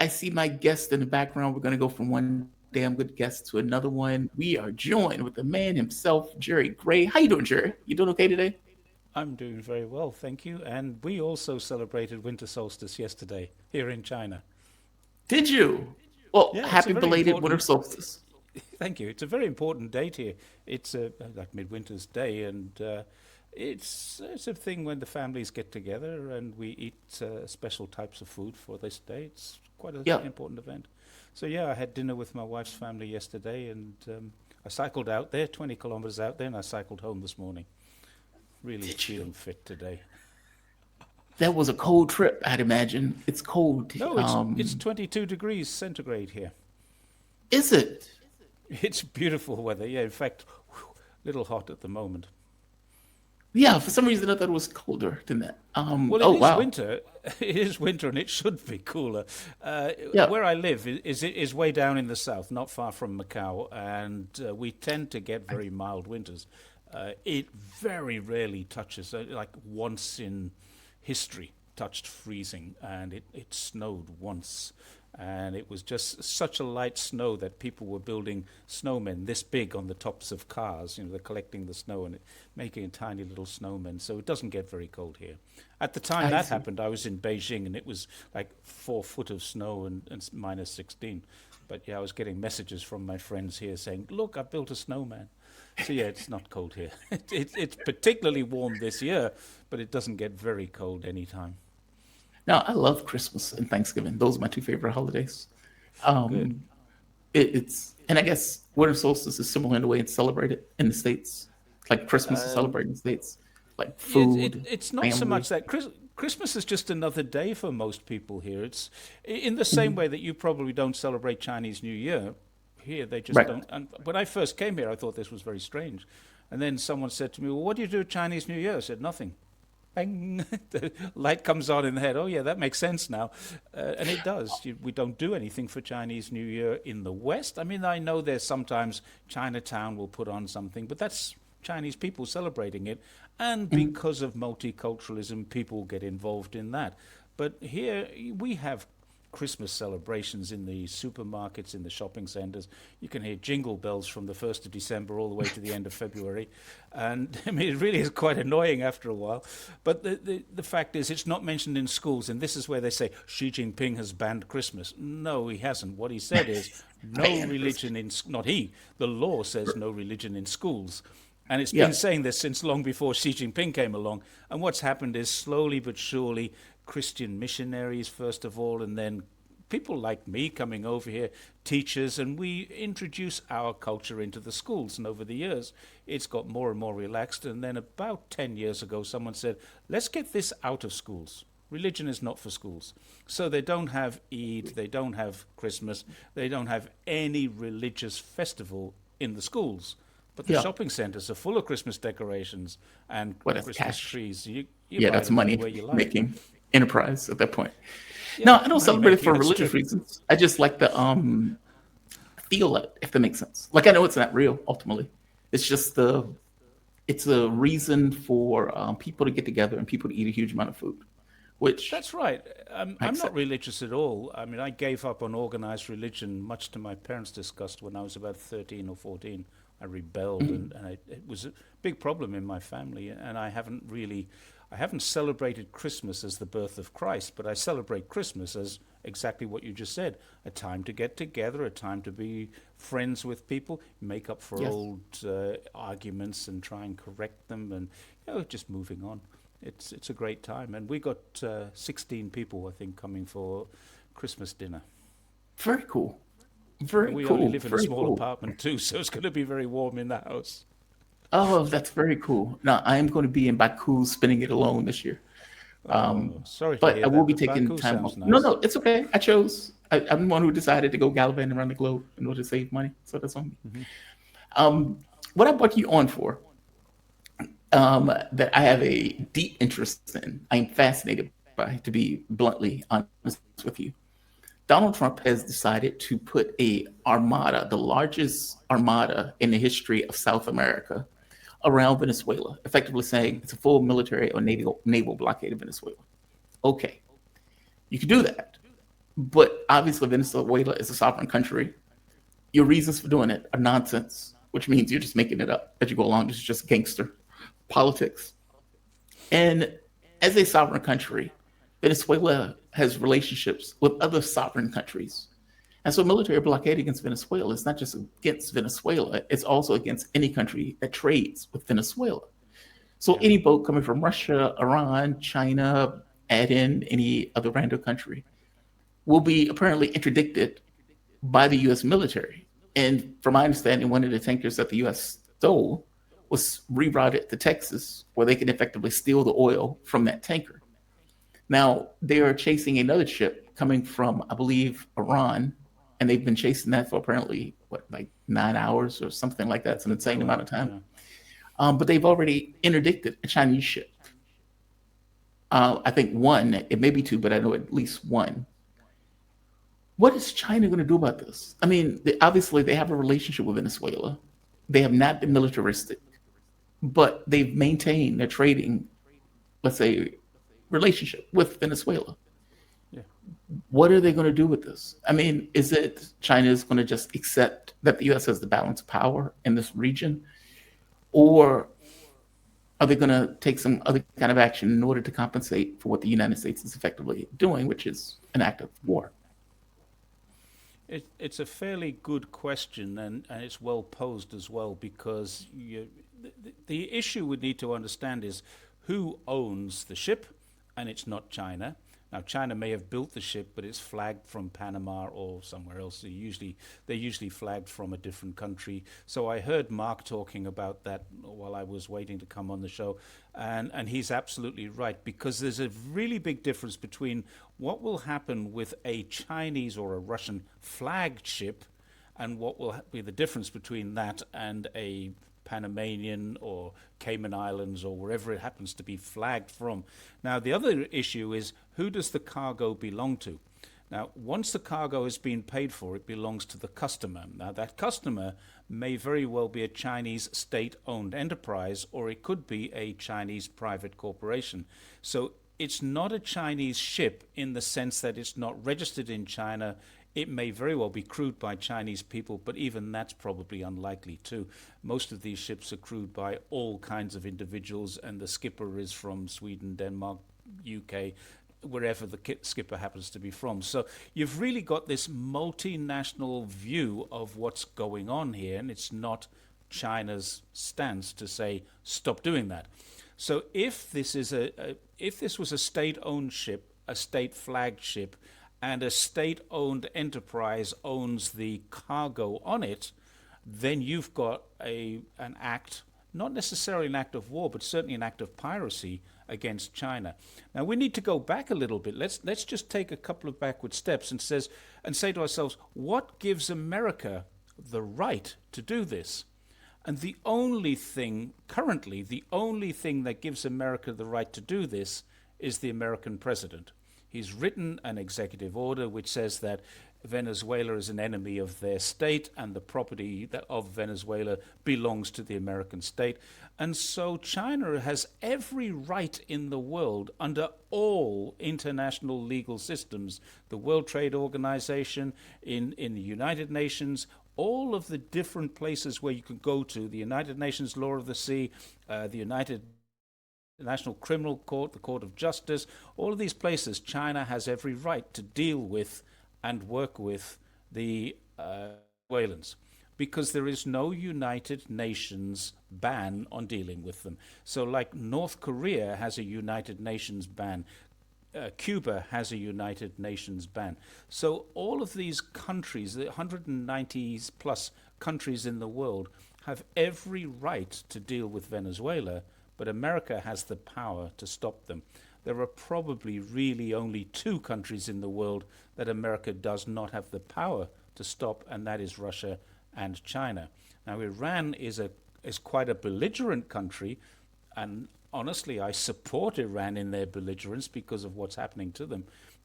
I see my guest in the background. We're going to go from one damn good guest to another one. We are joined with the man himself, Jerry Gray. How you doing, Jerry? You doing okay today? I'm doing very well, thank you. And we also celebrated winter solstice yesterday here in China. Did you? Well, Yeah, it's a happy very belated winter important. solstice. Thank you. It's a very important date here. It's like Midwinter's Day, and it's a thing when the families get together and we eat special types of food for this day. It's quite an Yeah. important event. So yeah, I had dinner with my wife's family yesterday, and I cycled out there, 20 kilometers out there, and I cycled home this morning. Really Did you? feeling fit today. That was a cold trip, I'd imagine. It's cold. No, it's 22 degrees centigrade here. Is it? It's beautiful weather. Yeah, in fact, little hot at the moment. Yeah, for some reason I thought it was colder than that. Well, it Oh is wow. winter. It is winter, and it should be cooler. Yeah. Where I live is way down in the south, not far from Macau, and we tend to get very mild winters. It very rarely touches, like once in history, touched freezing, and it snowed once. And it was just such a light snow that people were building snowmen this big on the tops of cars. You know, they're collecting the snow and making a tiny little snowmen. So it doesn't get very cold here. At the time I that see. happened, I was in Beijing and it was like 4 foot of snow and minus 16. But yeah, I was getting messages from my friends here saying, "Look, I built a snowman." So yeah, it's not cold here. It's particularly warm this year, but it doesn't get very cold anytime. Now I love Christmas and Thanksgiving. Those are my two favorite holidays. Good. Um, it's and I guess winter solstice is similar in the way it's celebrated in the states, like Christmas is Um, celebrated in the states, like it food, it's not so family. much that Christmas is just another day for most people here. It's in the same Mhm. way that you probably don't celebrate Chinese New Year. Here they just Right. don't. And when I first came here, I thought this was very strange. And then someone said to me, "Well, what do you do at Chinese New Year?" I said, "Nothing." Bang! The light comes on in the head. Oh yeah, that makes sense now, and it does. We don't do anything for Chinese New Year in the West. I mean, I know there's sometimes Chinatown will put on something, but that's Chinese people celebrating it, and Mhm. because of multiculturalism, people get involved in that. But here we have Christmas celebrations in the supermarkets, in the shopping centres. You can hear jingle bells from the 1st of December all the way to the end of February. And I mean, it really is quite annoying after a while. But the fact is, it's not mentioned in schools. And this is where they say Xi Jinping has banned Christmas. No, he hasn't. What he said is no Man, religion in, not he, the law says no religion in schools. And it's yeah, been saying this since long before Xi Jinping came along. And what's happened is slowly but surely Christian missionaries, first of all, and then people like me coming over here, teachers, and we introduce our culture into the schools. And over the years, it's got more and more relaxed. And then about 10 years ago, someone said, let's get this out of schools. Religion is not for schools. So they don't have Eid, they don't have Christmas, they don't have any religious festival in the schools. But the yeah. shopping centres are full of Christmas decorations and Well, that's Christmas cash. trees. You Yeah, buy that's them money anywhere you like. making enterprise at that point. Yeah, No, I don't money celebrate it making, for that's religious true. reasons. I just like the feel it, if that makes sense. Like I know it's not real ultimately. It's just it's a reason for people to get together and people to eat a huge amount of food, which That's right. I I'm not accept. religious at all. I mean, I gave up on organized religion, much to my parents' disgust, when I was about 13 or 14. I rebelled, Mhm. and it was a big problem in my family. And I haven't celebrated Christmas as the birth of Christ, but I celebrate Christmas as exactly what you just said, a time to get together, a time to be friends with people, make up for Yes. old arguments and try and correct them, and just moving on. It's a great time, and we got 16 people, I think, coming for Christmas dinner. Very cool. And Very we only cool. live in a Very small cool. apartment too, so it's going to be very warm in the house. Oh, that's very cool. Now I am going to be in Baku spending it alone this year. Oh, sorry to But I hear will that, be but taking Baku time off. sounds No, nice. no, it's okay. I chose. I'm the one who decided to go gallivanting around the globe in order to save money. So that's on me. Hmm. What I brought you on for, that I have a deep interest in, I'm fascinated by, to be bluntly honest with you. Donald Trump has decided to put a armada, the largest armada in the history of South America, around Venezuela, effectively saying Hmm. it's a full military or naval blockade of Venezuela. Okay, you can do that. But obviously, Venezuela is a sovereign country. Your reasons for doing it are nonsense, which means you're just making it up as you go along. This is just gangster politics. And as a sovereign country, Venezuela has relationships with other sovereign countries. And so military blockade against Venezuela is not just against Venezuela, it's also against any country that trades with Venezuela. So Yeah. any boat coming from Russia, Iran, China, add in any other random country, will be apparently interdicted by the US military. And from my understanding, one of the tankers that the US stole was rerouted to Texas, where they can effectively steal the oil from that tanker. Now, they are chasing another ship coming from, I believe, Iran, and they've been chasing that for apparently, what, like 9 hours or something like that. It's an insane amount Wow. of time. Yeah. But they've already interdicted a Chinese ship. I think one, it may be two, but I know at least one. What is China going to do about this? I mean, obviously, they have a relationship with Venezuela. They have not been militaristic, but they've maintained a trading, let's say, relationship with Venezuela. Yeah. What are they going to do with this? I mean, is it China is going to just accept that the US has the balance of power in this region? Or are they going to take some other kind of action in order to compensate for what the United States is effectively doing, which is an act of war? It's a fairly good question, and it's well posed as well, because the issue we need to understand is who owns the ship, and it's not China. Now, China may have built the ship, but it's flagged from Panama or somewhere else. They're usually flagged from a different country. So I heard Mark talking about that while I was waiting to come on the show, and he's absolutely right, because there's a really big difference between what will happen with a Chinese or a Russian flagged ship and what will be the difference between that and a Panamanian or Cayman Islands or wherever it happens to be flagged from. Now, the other issue is, who does the cargo belong to? Now, once the cargo has been paid for, it belongs to the customer. Now, that customer may very well be a Chinese state-owned enterprise, or it could be a Chinese private corporation. So it's not a Chinese ship in the sense that it's not registered in China. It may very well be crewed by Chinese people, but even that's probably unlikely too. Most of these ships are crewed by all kinds of individuals, and the skipper is from Sweden, Denmark, UK, wherever the skipper happens to be from. So you've really got this multinational view of what's going on here, and it's not China's stance to say stop doing that. So if this was a state-owned ship, a state-flagged ship, and a state-owned enterprise owns the cargo on it, then you've got an act, not necessarily an act of war, but certainly an act of piracy against China. Now we need to go back a little bit. Let's just take a couple of backward steps and say to ourselves, what gives America the right to do this? And the only thing currently, the only thing that gives America the right to do this is the American president. He's written an executive order which says that Venezuela is an enemy of their state, and the property of Venezuela belongs to the American state. And so China has every right in the world, under all international legal systems, the World Trade Organization, in the United Nations, all of the different places where you can go to, the United Nations Law of the Sea, the National Criminal Court, the Court of Justice, all of these places, China has every right to deal with and work with the Venezuelans, because there is no United Nations ban on dealing with them. So like North Korea has a United Nations ban, Cuba has a United Nations ban. So all of these countries, the 190 plus countries in the world, have every right to deal with Venezuela, but America has the power to stop them. There are probably really only two countries in the world that America does not have the power to stop, and that is Russia and China. Now, Iran is quite a belligerent country, and honestly, I support Iran in their belligerence because of what's happening to them.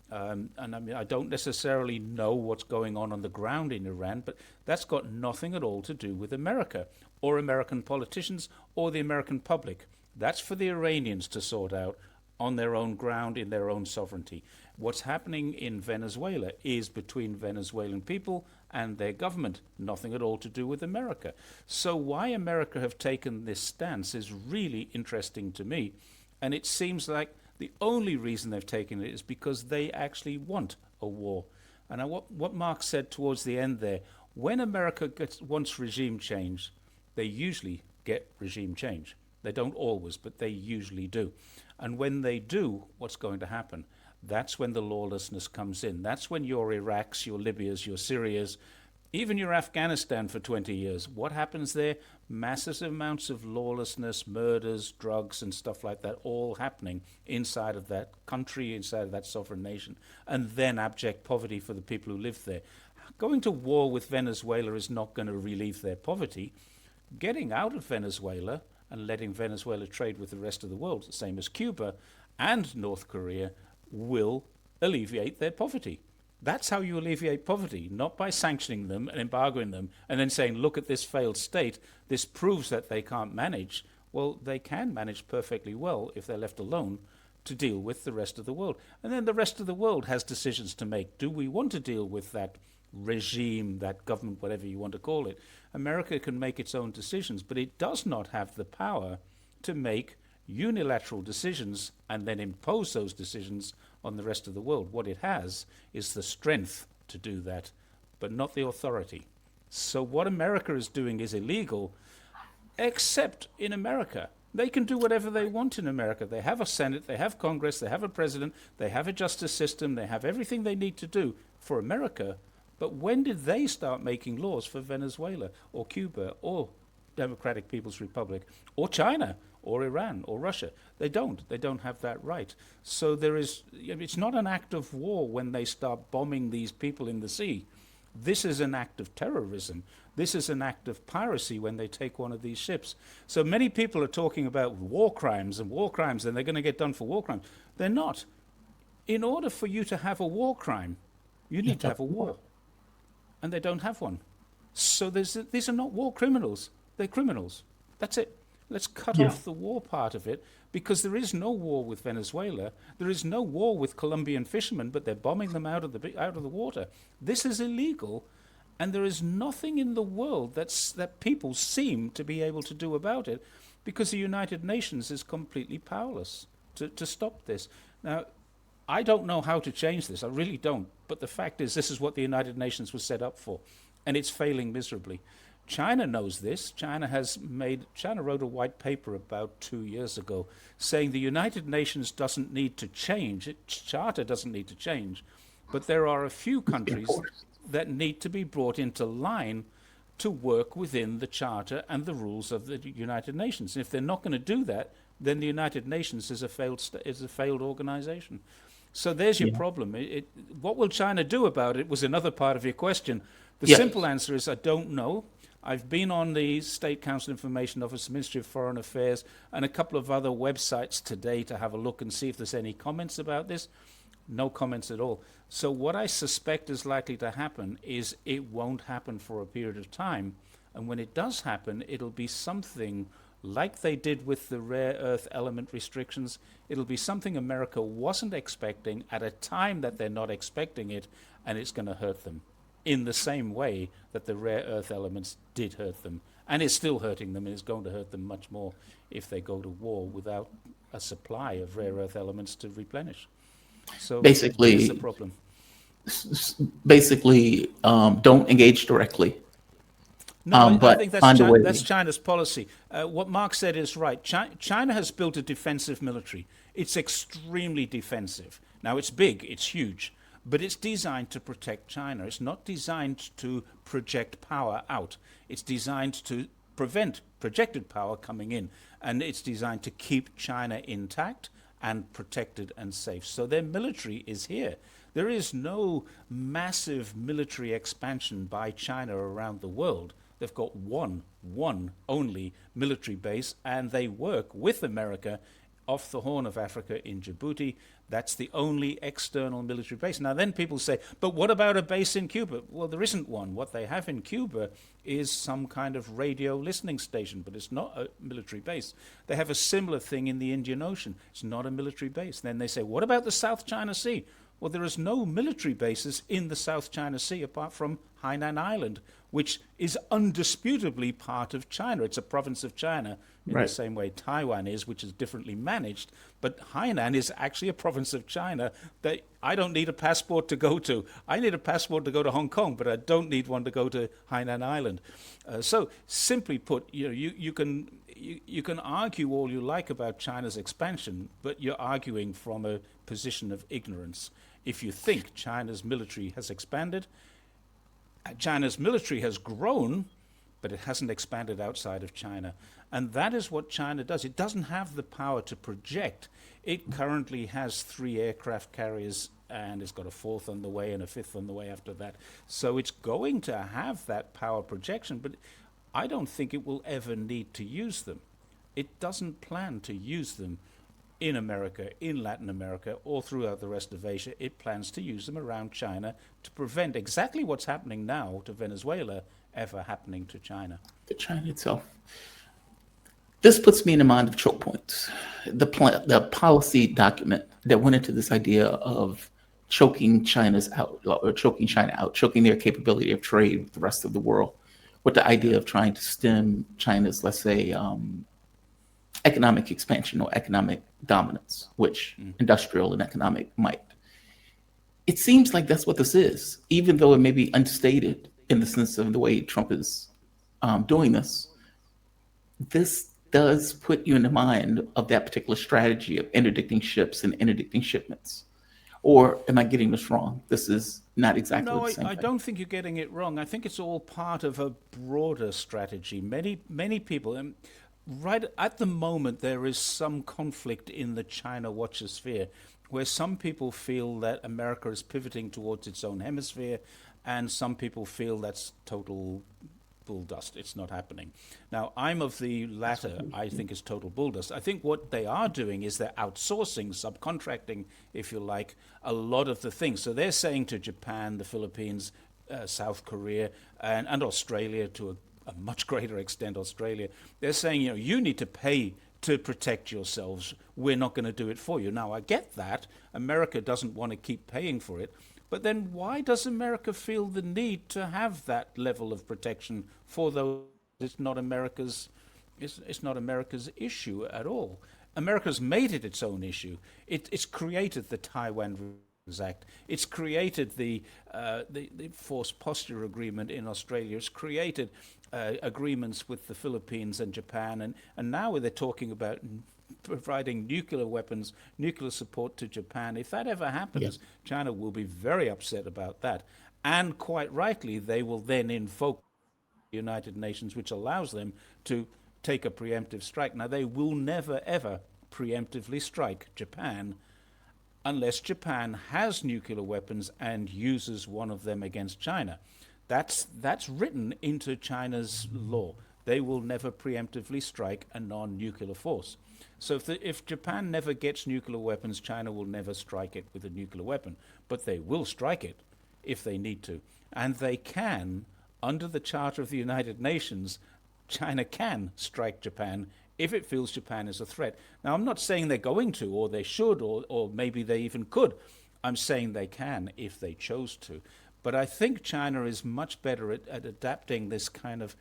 And I mean, I don't necessarily know what's going on the ground in Iran, but that's got nothing at all to do with America or American politicians or the American public. That's for the Iranians to sort out on their own ground, in their own sovereignty. What's happening in Venezuela is between Venezuelan people and their government, nothing at all to do with America. So why America have taken this stance is really interesting to me, and it seems like the only reason they've taken it is because they actually want a war. And what Mark said towards the end there, when America wants regime change, they usually get regime change. They don't always, but they usually do. And when they do, what's going to happen? That's when the lawlessness comes in. That's when your Iraqs, your Libyas, your Syrias, even your Afghanistan for 20 years. What happens there? Massive amounts of lawlessness, murders, drugs, and stuff like that, all happening inside of that country, inside of that sovereign nation, and then abject poverty for the people who live there. Going to war with Venezuela is not going to relieve their poverty. Getting out of Venezuela and letting Venezuela trade with the rest of the world, the same as Cuba and North Korea, will alleviate their poverty. That's how you alleviate poverty, not by sanctioning them and embargoing them and then saying, look at this failed state, this proves that they can't manage. Well, they can manage perfectly well if they're left alone to deal with the rest of the world. And then the rest of the world has decisions to make. Do we want to deal with that regime, that government, whatever you want to call it? America can make its own decisions, but it does not have the power to make unilateral decisions and then impose those decisions on the rest of the world. What it has is the strength to do that, but not the authority. So what America is doing is illegal, except in America. They can do whatever they want in America. They have a Senate, they have Congress, they have a president, they have a justice system, they have everything they need to do for America. But when did they start making laws for Venezuela or Cuba or Democratic People's Republic or China or Iran or Russia? They don't. They don't have that right. So it's not an act of war when they start bombing these people in the sea. This is an act of terrorism. This is an act of piracy when they take one of these ships. So many people are talking about war crimes, and they're going to get done for war crimes. They're not. In order for you to have a war crime, you need to have a war. And they don't have one. So these are not war criminals. They're criminals. That's it. Let's cut off the war part of it, because there is no war with Venezuela. There is no war with Colombian fishermen, but they're bombing them out of the water. This is illegal, and there is nothing in the world that people seem to be able to do about it, because the United Nations is completely powerless to stop this. Now, I don't know how to change this. I really don't. But the fact is, this is what the United Nations was set up for, and it's failing miserably. China knows this. China wrote a white paper about 2 years ago saying the United Nations doesn't need to change. Its charter doesn't need to change. But there are a few countries that need to be brought into line to work within the charter and the rules of the United Nations. And if they're not going to do that, then the United Nations is a failed organization. So there's your problem. What will China do about it was another part of your question. The simple answer is I don't know. I've been on the State Council Information Office, Ministry of Foreign Affairs, and a couple of other websites today to have a look and see if there's any comments about this. No comments at all. So what I suspect is likely to happen is it won't happen for a period of time. And when it does happen, it'll be something like they did with the rare earth element restrictions. It'll be something America wasn't expecting at a time that they're not expecting it, and it's going to hurt them in the same way that the rare earth elements did hurt them. And it's still hurting them, and it's going to hurt them much more if they go to war without a supply of rare earth elements to replenish. So basically, that's the problem. Basically, don't engage directly. No, but I think that's China's policy. What Mark said is right. China has built a defensive military. It's extremely defensive. Now, it's big, it's huge, but it's designed to protect China. It's not designed to project power out. It's designed to prevent projected power coming in, and it's designed to keep China intact and protected and safe. So their military is here. There is no massive military expansion by China around the world. They've got one only military base, and they work with America off the Horn of Africa in Djibouti. That's the only external military base. Now then people say, but what about a base in Cuba? Well, there isn't one. What they have in Cuba is some kind of radio listening station, but it's not a military base. They have a similar thing in the Indian Ocean. It's not a military base. Then they say, what about the South China Sea? Well, there is no military bases in the South China Sea apart from Hainan Island, which is undisputably part of China. It's a province of China in the Right. same way Taiwan is, which is differently managed. But Hainan is actually a province of China that I don't need a passport to go to. I need a passport to go to Hong Kong, but I don't need one to go to Hainan Island. So simply put, you can argue all you like about China's expansion, but you're arguing from a position of ignorance. If you think China's military has expanded, China's military has grown, but it hasn't expanded outside of China. And that is what China does. It doesn't have the power to project. It currently has 3 aircraft carriers, and it's got a 4th on the way and a 5th on the way after that. So it's going to have that power projection, but I don't think it will ever need to use them. It doesn't plan to use them in America, in Latin America, or throughout the rest of Asia. It plans to use them around China to prevent exactly what's happening now to Venezuela ever happening to China. To China itself. This puts me in the mind of choke points. The policy document that went into this idea of choking China's out, or choking China out, choking their capability of trade with the rest of the world, with the idea of trying to stem China's, let's say, economic expansion or economic dominance, which industrial and economic might. It seems like that's what this is, even though it may be unstated in the sense of the way Trump is doing this. This does put you in the mind of that particular strategy of interdicting ships and interdicting shipments. Or am I getting this wrong? This is not exactly No, the same I thing. don't think you're getting it wrong. I think it's all part of a broader strategy. Many people, and right at the moment, there is some conflict in the China watcher sphere where some people feel that America is pivoting towards its own hemisphere, and some people feel that's total bull dust. It's not happening. Now, I'm of the latter. I think it's total bull dust. I think what they are doing is they're outsourcing, subcontracting, if you like, a lot of the things. So they're saying to Japan, the Philippines, South Korea, and Australia to a much greater extent, Australia, they're saying, you need to pay to protect yourselves. We're not going to do it for you. Now, I get that. America doesn't want to keep paying for it. But then why does America feel the need to have that level of protection for those? It's not America's issue at all. America's made it its own issue. It's created the Taiwan Act. It's created the forced posture agreement in Australia. It's created agreements with the Philippines and Japan, and now they're talking about providing nuclear weapons, nuclear support to Japan. If that ever happens, China will be very upset about that. And quite rightly, they will then invoke the United Nations, which allows them to take a preemptive strike. Now, they will never, ever preemptively strike Japan unless Japan has nuclear weapons and uses one of them against China. That's written into China's law. They will never preemptively strike a non-nuclear force. So if Japan never gets nuclear weapons, China will never strike it with a nuclear weapon. But they will strike it if they need to. And they can, under the Charter of the United Nations, China can strike Japan if it feels Japan is a threat. Now, I'm not saying they're going to, or they should, or maybe they even could. I'm saying they can if they chose to. But I think China is much better at adapting this kind of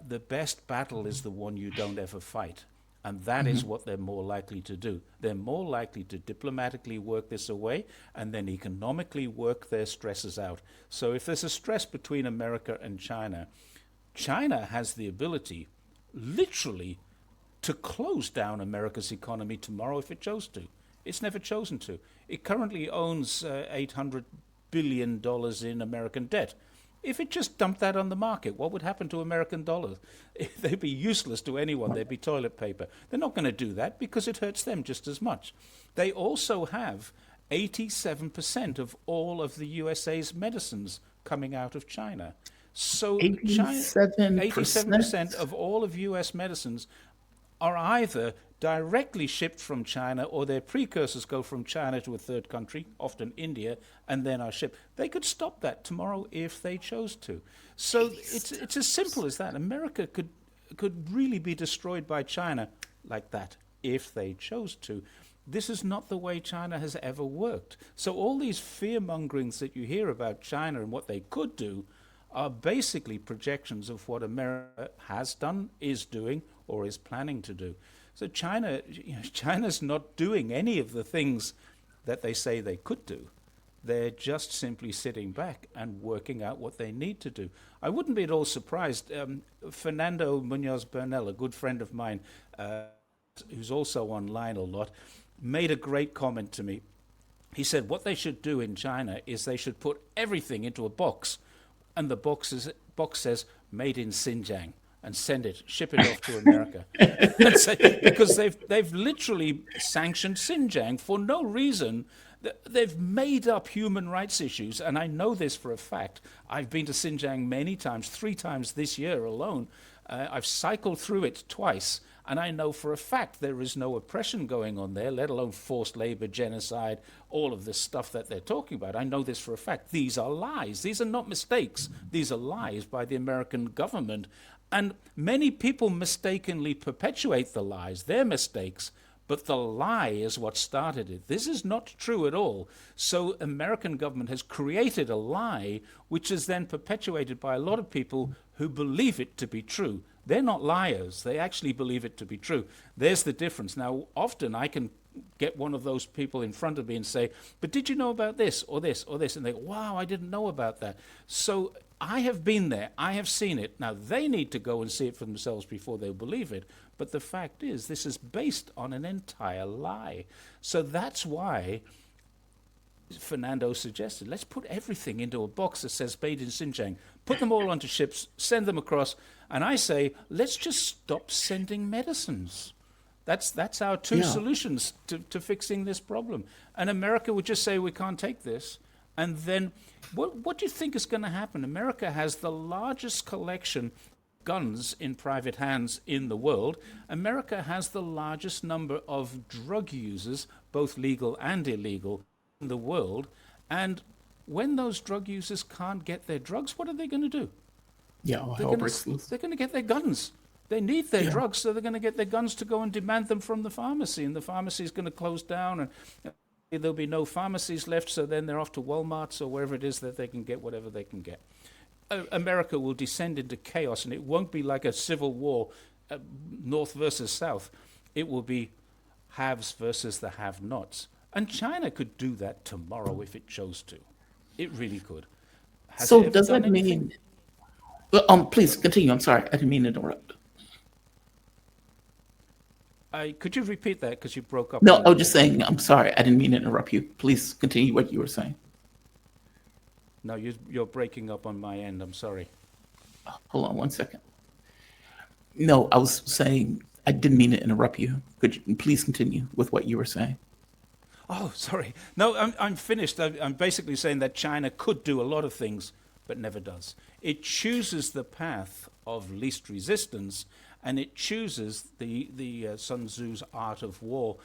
the best battle is the one you don't ever fight. And that is what they're more likely to do. They're more likely to diplomatically work this away and then economically work their stresses out. So if there's a stress between America and China, China has the ability, literally, to close down America's economy tomorrow if it chose to. It's never chosen to. It currently owns $800 billion in American debt. If it just dumped that on the market, what would happen to American dollars? They'd be useless to anyone. They'd be toilet paper. They're not going to do that because it hurts them just as much. They also have 87% of all of the USA's medicines coming out of China. So 87% of all of US medicines are either directly shipped from China or their precursors go from China to a third country, often India, and then are shipped. They could stop that tomorrow if they chose to. So it's as simple as that. America could really be destroyed by China like that if they chose to. This is not the way China has ever worked. So all these fear mongerings that you hear about China and what they could do are basically projections of what America has done, is doing, or is planning to do. So China's not doing any of the things that they say they could do. They're just simply sitting back and working out what they need to do. I wouldn't be at all surprised. Fernando Munoz Bernal, a good friend of mine, who's also online a lot, made a great comment to me. He said what they should do in China is they should put everything into a box, and the box says "Made in Xinjiang," and ship it off to America. Because they've literally sanctioned Xinjiang for no reason. They've made up human rights issues, and I know this for a fact. I've been to Xinjiang many times, 3 times this year alone. I've cycled through it twice, and I know for a fact there is no oppression going on there, let alone forced labor, genocide, all of this stuff that they're talking about. I know this for a fact. These are lies. These are not mistakes. These are lies by the American government. And many people mistakenly perpetuate the lies, their mistakes, but the lie is what started it. This is not true at all. So American government has created a lie which is then perpetuated by a lot of people who believe it to be true. They're not liars. They actually believe it to be true. There's the difference. Now, often I can get one of those people in front of me and say, but did you know about this or this or this? And they go, wow, I didn't know about that. So I have been there. I have seen it. Now, they need to go and see it for themselves before they believe it. But the fact is, this is based on an entire lie. So that's why Fernando suggested, let's put everything into a box that says made in Xinjiang, put them all onto ships, send them across. And I say, let's just stop sending medicines. That's our two solutions to fixing this problem. And America would just say, we can't take this. And then what do you think is going to happen? America has the largest collection guns in private hands in the world. America has the largest number of drug users, both legal and illegal, in the world. And when those drug users can't get their drugs, what are they going to do? Yeah, They're going to get their guns. They need their drugs, so they're going to get their guns to go and demand them from the pharmacy. And the pharmacy is going to close down, and there'll be no pharmacies left, so then they're off to Walmarts or wherever it is that they can get whatever they can get. America will descend into chaos, and it won't be like a civil war, North versus South. It will be haves versus the have-nots. And China could do that tomorrow if it chose to. It really could. So does that mean... please continue. I'm sorry. I didn't mean to interrupt. Could you repeat that because you broke up? No, I was just saying, I'm sorry. I didn't mean to interrupt you. Please continue what you were saying. No, you're breaking up on my end. I'm sorry. Hold on 1 second. No, I was saying I didn't mean to interrupt you. Could you please continue with what you were saying? Oh, sorry. No, I'm finished. I'm basically saying that China could do a lot of things, but never does. It chooses the path of least resistance, and it chooses the Sun Tzu's art of war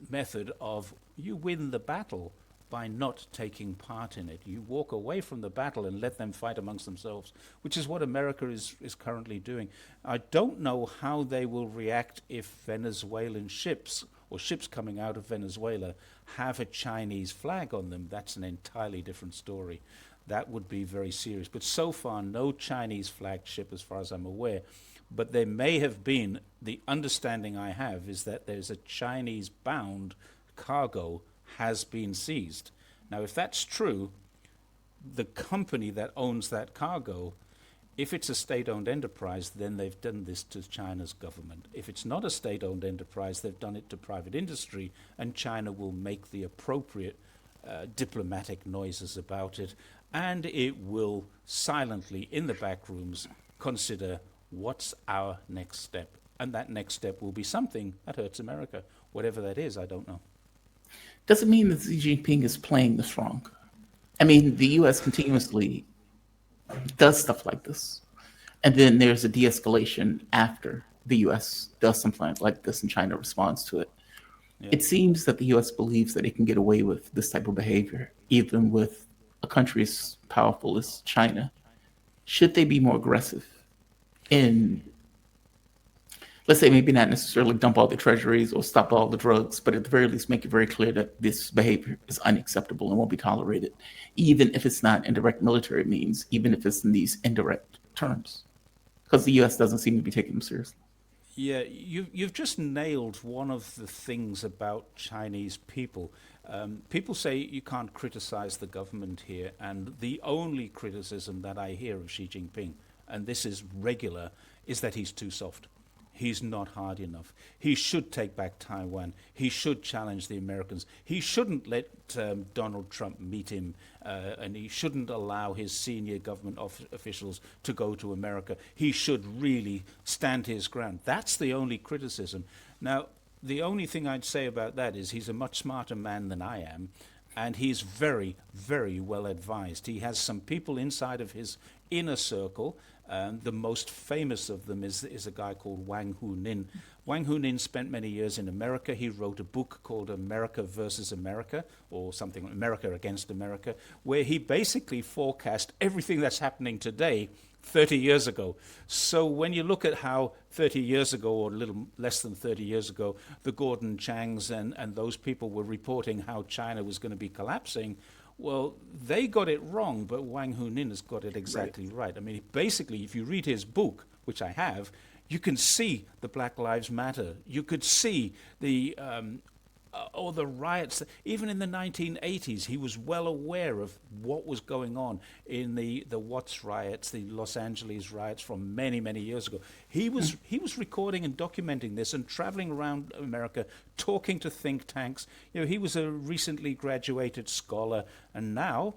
method of you win the battle by not taking part in it. You walk away from the battle and let them fight amongst themselves, which is what America is currently doing. I don't know how they will react if Venezuelan ships or ships coming out of Venezuela have a Chinese flag on them. That's an entirely different story. That would be very serious. But so far, no Chinese flagged ship as far as I'm aware. But there may have been, the understanding I have is that there's a Chinese-bound cargo has been seized. Now, if that's true, the company that owns that cargo, if it's a state-owned enterprise, then they've done this to China's government. If it's not a state-owned enterprise, they've done it to private industry, and China will make the appropriate diplomatic noises about it, and it will silently, in the back rooms, consider what's our next step. And that next step will be something that hurts America. Whatever that is, I don't know. Doesn't mean that Xi Jinping is playing this wrong. I mean, the U.S. continuously does stuff like this. And then there's a de-escalation after the U.S. does something like this and China responds to it. Yeah. It seems that the U.S. believes that it can get away with this type of behavior, even with a country as powerful as China. Should they be more aggressive in let's say maybe not necessarily dump all the treasuries or stop all the drugs, but at the very least make it very clear that this behavior is unacceptable and won't be tolerated, even if it's not in direct military means, even if it's in these indirect terms, because the U.S. doesn't seem to be taking them seriously. Yeah, you've just nailed one of the things about Chinese people. People say you can't criticize the government here, and the only criticism that I hear of Xi Jinping, and this is regular, is that he's too soft. He's not hard enough. He should take back Taiwan. He should challenge the Americans. He shouldn't let Donald Trump meet him, and he shouldn't allow his senior government officials to go to America. He should really stand his ground. That's the only criticism. Now, the only thing I'd say about that is he's a much smarter man than I am, and he's very, very well advised. He has some people inside of his inner circle. The most famous of them is a guy called Wang Hunin. Wang Hunin spent many years in America. He wrote a book called America versus America, or something, America Against America, where he basically forecast everything that's happening today 30 years ago. So when you look at how 30 years ago, or a little less than 30 years ago, the Gordon Changs and those people were reporting how China was going to be collapsing, well, they got it wrong, but Wang Hunin has got it exactly right. I mean, basically, if you read his book, which I have, you can see the Black Lives Matter. You could see the riots. Even in the 1980s, he was well aware of what was going on in the Watts riots, the Los Angeles riots from many, many years ago. He was recording and documenting this and traveling around America, talking to think tanks. You know, he was a recently graduated scholar, and now,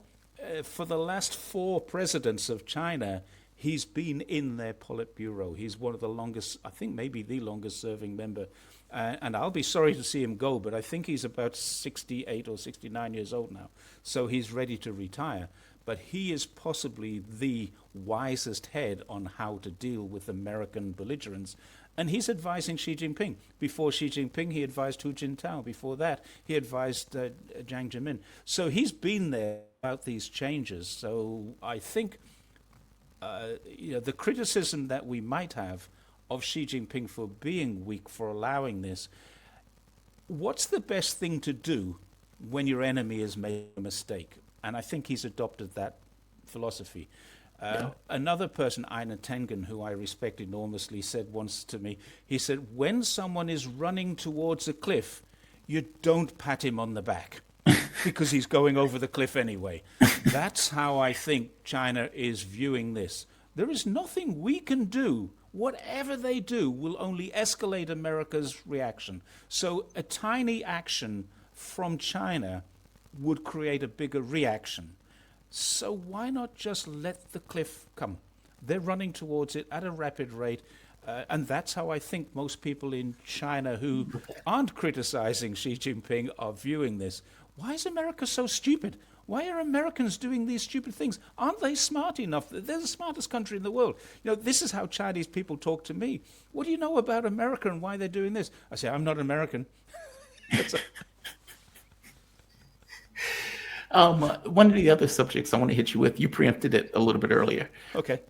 for the last four presidents of China, he's been in their Politburo. He's one of the longest, I think maybe the longest serving member. And I'll be sorry to see him go, but I think he's about 68 or 69 years old now. So he's ready to retire. But he is possibly the wisest head on how to deal with American belligerents. And he's advising Xi Jinping. Before Xi Jinping, he advised Hu Jintao. Before that, he advised Jiang Zemin. So he's been there about these changes. So I think the criticism that we might have of Xi Jinping for being weak, for allowing this, what's the best thing to do when your enemy has made a mistake? And I think he's adopted that philosophy. Another person, Ina Tengen, who I respect enormously, said once to me, he said, when someone is running towards a cliff, you don't pat him on the back because he's going over the cliff anyway. That's how I think China is viewing this. There is nothing we can do. Whatever they do will only escalate America's reaction. So a tiny action from China would create a bigger reaction. So why not just let the cliff come? They're running towards it at a rapid rate. And that's how I think most people in China who aren't criticizing Xi Jinping are viewing this. Why is America so stupid? Why are Americans doing these stupid things? Aren't they smart enough? They're the smartest country in the world. You know, this is how Chinese people talk to me. What do you know about America and why they're doing this? I say, I'm not American. One of the other subjects I want to hit you with, you preempted it a little bit earlier, Okay.